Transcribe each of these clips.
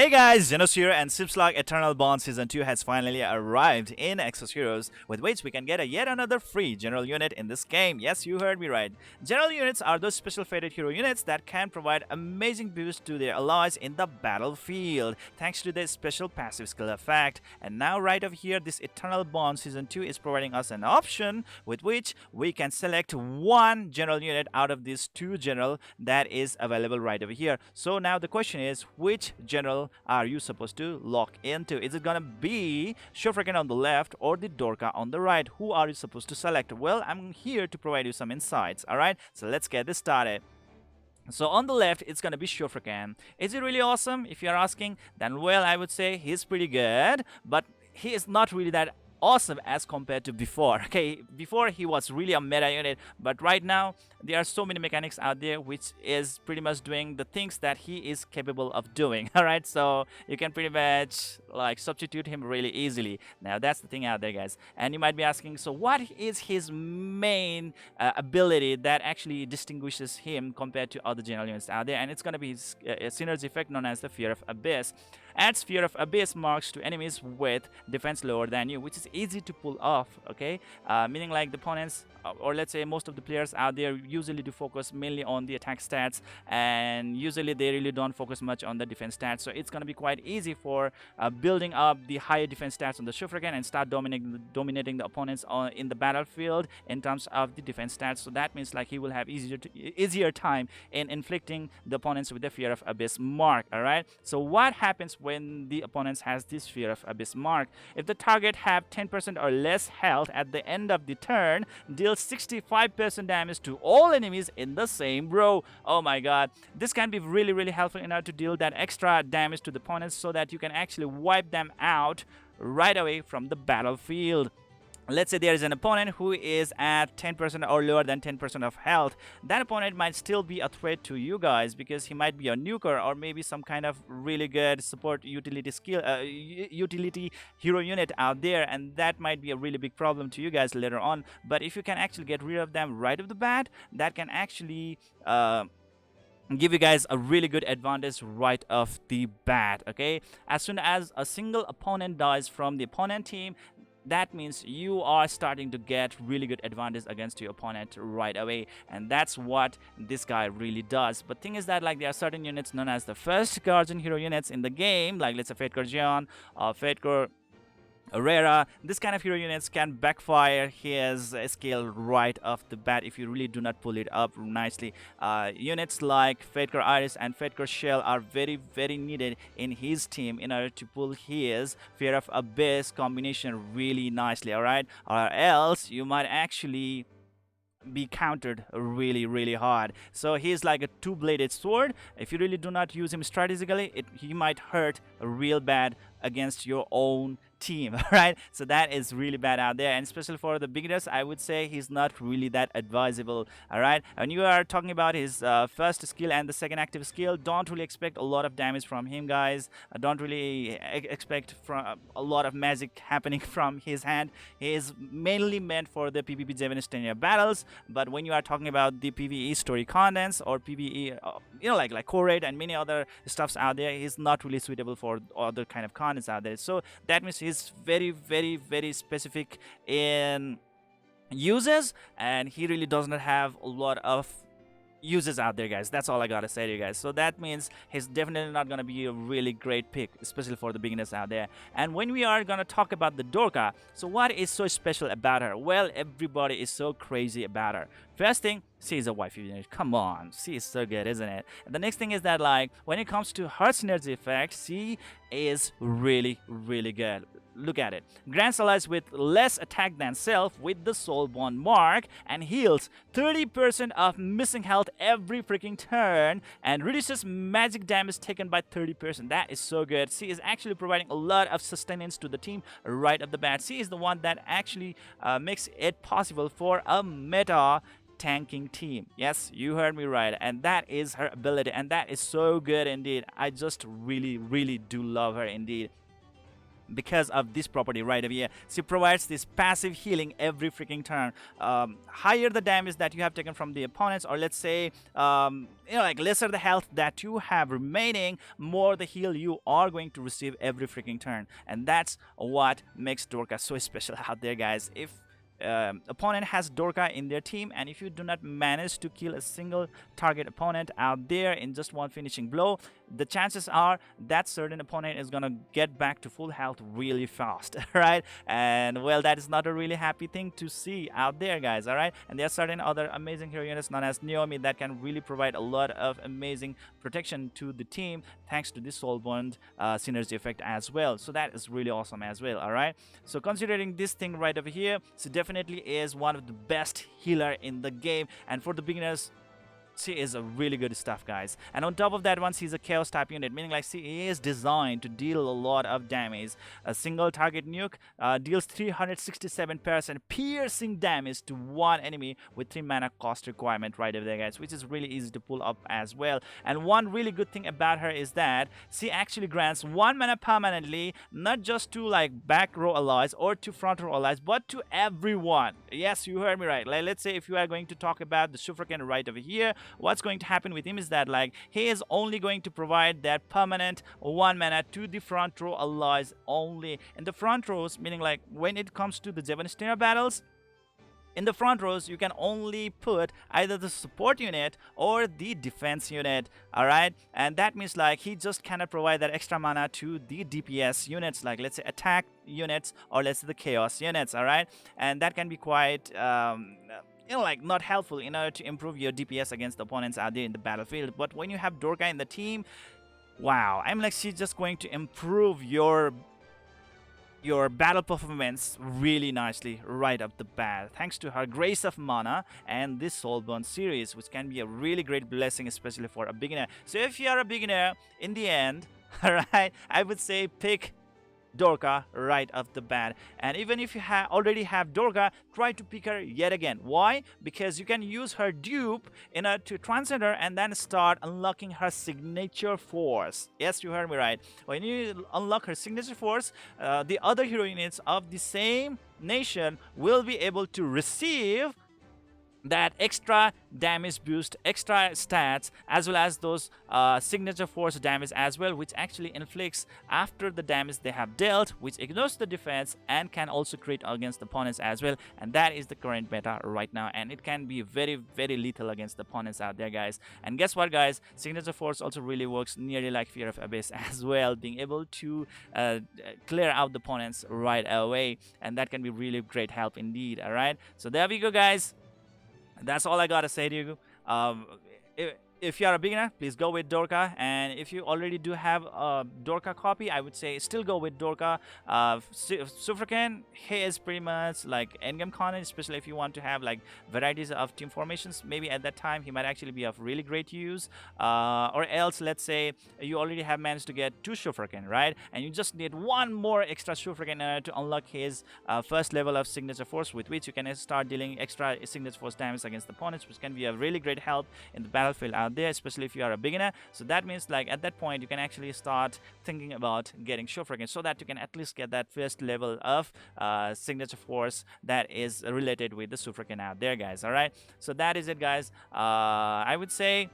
Hey guys, Zennosh here, and Sipslog Eternal Bond Season 2 has finally arrived in Exos Heroes, with which we can get a yet another free general unit in this game. Yes, you heard me right. General units are those special fated hero units that can provide amazing boost to their allies in the battlefield, thanks to their special passive skill effect. And now right over here, this Eternal Bond Season 2 is providing us an option with which we can select one general unit out of these two general that is available right over here. So now the question is, which general are you supposed to lock into? Is it gonna be Shufraken on the left or the Dorka on the right? Who are you supposed to select? Well, I'm here to provide you some insights. Alright, so let's get this started. So on the left, it's gonna be Shufraken. Is he really awesome? If you're asking, then well, I would say he's pretty good, but he is not really that awesome as compared to before. Okay, before he was really a meta unit, but right now there are so many mechanics out there which is pretty much doing the things that he is capable of doing. All right, so you can pretty much like substitute him really easily. Now that's the thing out there, guys. And you might be asking, so what is his main ability that actually distinguishes him compared to other general units out there? And it's going to be his synergy effect known as the Fear of Abyss. Adds Fear of Abyss marks to enemies with defense lower than you, which is easy to pull off. Okay, meaning like the opponents, or let's say most of the players out there, usually do focus mainly on the attack stats, and usually they really don't focus much on the defense stats. So it's gonna be quite easy for building up the higher defense stats on the Shufraken and start dominating the opponents in the battlefield in terms of the defense stats. So that means like he will have easier time in inflicting the opponents with the Fear of Abyss mark. All right. So what happens when the opponents has this Fear of Abyss mark? If the target have 10% or less health at the end of the turn, deal 65% damage to all enemies in the same row. Oh my god, this can be really helpful in order to deal that extra damage to the opponents so that you can actually wipe them out right away from the battlefield. Let's say there is an opponent who is at 10% or lower than 10% of health. That opponent might still be a threat to you guys because he might be a nuker or maybe some kind of really good support utility utility hero unit out there, and that might be a really big problem to you guys later on. But if you can actually get rid of them right off the bat, that can actually give you guys a really good advantage right off the bat. Okay, as soon as a single opponent dies from the opponent team, that means you are starting to get really good advantage against your opponent right away, and that's what this guy really does. But thing is that like there are certain units known as the first guardian hero units in the game, like let's say Fate Jion or Fate Rera. This kind of hero units can backfire his skill right off the bat if you really do not pull it up nicely. Units like Fatecore Iris and Fatecore Shell are very needed in his team in order to pull his Fear of Abyss combination really nicely, alright? Or else you might actually be countered really hard. So he's like a two-bladed sword. If you really do not use him strategically, he might hurt real bad against your own team. Right, so that is really bad out there, and especially for the beginners, I would say he's not really that advisable. All right, when you are talking about his first skill and the second active skill, don't really expect a lot of damage from him, guys. Don't really expect from a lot of magic happening from his hand. He is mainly meant for the PvP Japanese tenure battles, but when you are talking about the PvE story contents or PvE like core raid and many other stuffs out there, he's not really suitable for other kind of contents out there. So that means he's very specific in uses, and he really does not have a lot of uses out there, guys. That's all I gotta say to you guys. So that means he's definitely not gonna be a really great pick, especially for the beginners out there. And when we are gonna talk about the Dorka, so what is so special about her? Well, everybody is so crazy about her. First thing, she is a waifu unit. Come on, she is so good, isn't it? And the next thing is that like when it comes to her synergy effect, she is really good. Look at it. Grants allies with less attack than self with the soul bond mark, and heals 30% of missing health every freaking turn, and reduces magic damage taken by 30%. That is so good. She is actually providing a lot of sustenance to the team right off the bat. She is the one that actually makes it possible for a meta tanking team. Yes, you heard me right, and that is her ability, and that is so good indeed. I just really do love her indeed. because of this property right over here. She provides this passive healing every freaking turn. Higher the damage that you have taken from the opponents, or let's say like lesser the health that you have remaining, more the heal you are going to receive every freaking turn. And that's what makes Dorka so special out there, guys. If opponent has Dorka in their team, and if you do not manage to kill a single target opponent out there in just one finishing blow, the chances are that certain opponent is gonna get back to full health really fast. Right? And well, that is not a really happy thing to see out there, guys. All right, and there are certain other amazing hero units known as Naomi that can really provide a lot of amazing protection to the team thanks to this soul bond synergy effect as well. So that is really awesome as well. All right, so considering this thing right over here, so definitely is one of the best healer in the game, and for the beginners, she is a really good stuff, guys. And on top of that one, she's a chaos type unit, meaning like she is designed to deal a lot of damage. A single target nuke deals 367% piercing damage to one enemy with 3 mana cost requirement right over there, guys, which is really easy to pull up as well. And one really good thing about her is that she actually grants 1 mana permanently, not just to like back row allies or to front row allies, but to everyone. Yes, you heard me right. Like, let's say if you are going to talk about the Shufraken right over here, what's going to happen with him is that like he is only going to provide that permanent 1 mana to the front row allies only. In the front rows, meaning like when it comes to the Japanese battles, in the front rows, you can only put either the support unit or the defense unit, alright? And that means like he just cannot provide that extra mana to the DPS units, like let's say attack units or let's say the chaos units, alright? And that can be quite like not helpful in order to improve your DPS against the opponents out there in the battlefield. But when you have Dorka in the team, wow, I'm like, she's just going to improve your battle performance really nicely right off the bat, thanks to her Grace of Mana and this Soulburn series, which can be a really great blessing, especially for a beginner. So if you are a beginner, in the end, alright, I would say pick Dorka right off the bat. And even if you already have Dorka, try to pick her yet again. Why? Because you can use her dupe in order to transcend her and then start unlocking her signature force. Yes, you heard me right. When you unlock her signature force, the other hero units of the same nation will be able to receive that extra damage boost, extra stats, as well as those signature force damage as well, which actually inflicts after the damage they have dealt, which ignores the defense and can also crit against opponents as well. And that is the current meta right now, and it can be very, very lethal against the opponents out there, guys. And guess what, guys, signature force also really works nearly like Fear of Abyss as well, being able to clear out the opponents right away, and that can be really great help indeed. All right, so there we go, guys. That's all I gotta say to you. If you are a beginner, please go with Dorka, and if you already do have a Dorka copy, I would say still go with Dorka. Shufraken, he is pretty much like endgame content, especially if you want to have like varieties of team formations. Maybe at that time he might actually be of really great use, or else let's say you already have managed to get 2 Shufraken, right, and you just need 1 more extra Shufraken to unlock his first level of signature force, with which you can start dealing extra signature force damage against opponents, which can be a really great help in the battlefield out there, especially if you are a beginner. So that means like at that point you can actually start thinking about getting Shufraken, so that you can at least get that first level of signature force that is related with the Shufraken out there, guys. All right, so that is it, guys. I would say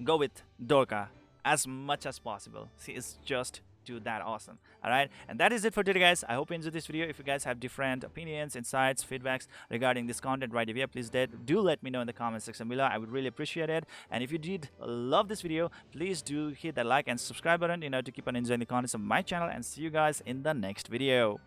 go with Dorka as much as possible. She is just that awesome. All right, and that is it for today, guys. I hope you enjoyed this video. If you guys have different opinions, insights, feedbacks regarding this content right here, please do let me know in the comment section below. I would really appreciate it. And if you did love this video, please do hit that like and subscribe button, to keep on enjoying the contents of my channel, and see you guys in the next video.